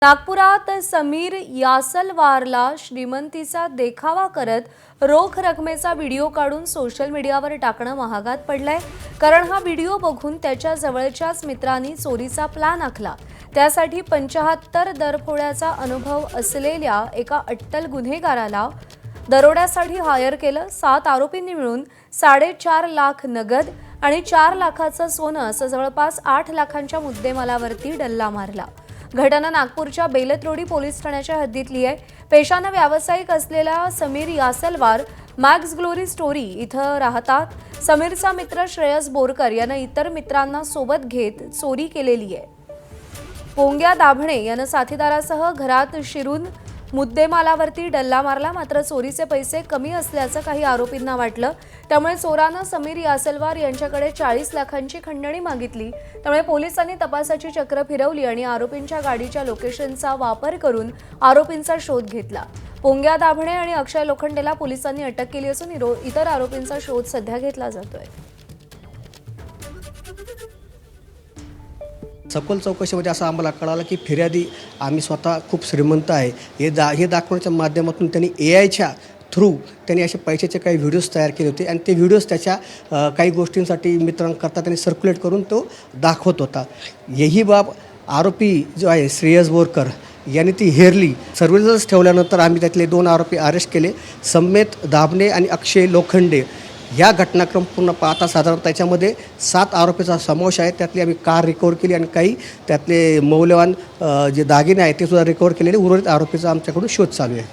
नागपुरात समीर यासलवारला श्रीमंतीचा देखावा करत रोख रकमेचा व्हिडिओ काढून सोशल मीडियावर टाकणं महागात पडलंय। कारण हा व्हिडिओ बघून त्याच्या जवळच्याच मित्रांनी चोरीचा प्लॅन आखला। त्यासाठी 75 दरफोड्याचा अनुभव असलेल्या एका अट्टल गुन्हेगाराला दरोड्यासाठी हायर केलं। 7 आरोपींनी मिळून 4.5 लाख नगद आणि 4 लाखाचं सोनं असं जवळपास 8 लाखांच्या मुद्देमालावरती डल्ला मारला। घटना नागपूरच्या बेलतरोडी पोलीस ठाण्याच्या हद्दीतली आहे। पेशाने व्यावसायिक असलेला समीर यासलवार मॅक्स ग्लोरी स्टोरी इथं राहतात। समीरचा मित्र श्रेयस बोरकर यानं इतर मित्रांना सोबत घेत चोरी केलेली आहे। पोंग्या दाभणे यानं साथीदारासह घरात शिरून मुद्देमालावरती डल्ला मारला। मात्र चोरीचे पैसे कमी असल्याचं काही आरोपींना वाटलं, त्यामुळे चोरानं समीर यासलवार यांच्याकडे 40 लाखांची खंडणी मागितली। त्यामुळे पोलिसांनी तपासाची चक्र फिरवली आणि आरोपींच्या गाडीच्या लोकेशनचा वापर करून आरोपींचा शोध घेतला। पोंग्या दाभणे आणि अक्षय लोखंडेला पोलिसांनी अटक केली असून इतर आरोपींचा शोध सध्या घेतला जातोय। सखोल चौकशीमध्ये असं आम्हाला कळालं की फिर्यादी आम्ही स्वतः खूप श्रीमंत आहे हे दाखवण्याच्या माध्यमातून त्यांनी AIच्या थ्रू त्यांनी असे पैशाचे काही व्हिडिओज तयार केले होते आणि ते व्हिडिओज त्याच्या काही गोष्टींसाठी मित्रांकरता त्यांनी सर्क्युलेट करून तो दाखवत होता। यही बाब आरोपी जो आहे श्रेयस बोरकर यांनी ती हेरली। सर्व्हिलन्स ठेवल्यानंतर आम्ही त्यातले 2 आरोपी अरेस्ट केले, समेत दाभणे आणि अक्षय लोखंडे। या घटनाक्रम पूर्ण पाहता साधारण त्याच्यामध्ये 7 आरोपीचा समावेश आहे। त्यातली आम्ही कार रिकवर केली आणि काही त्यातले मौल्यवान जे दागिने आहेत ते सुद्धा रिकवर केलेले। उर्वरित आरोपीचा आमच्याकडून शोध चालू आहे।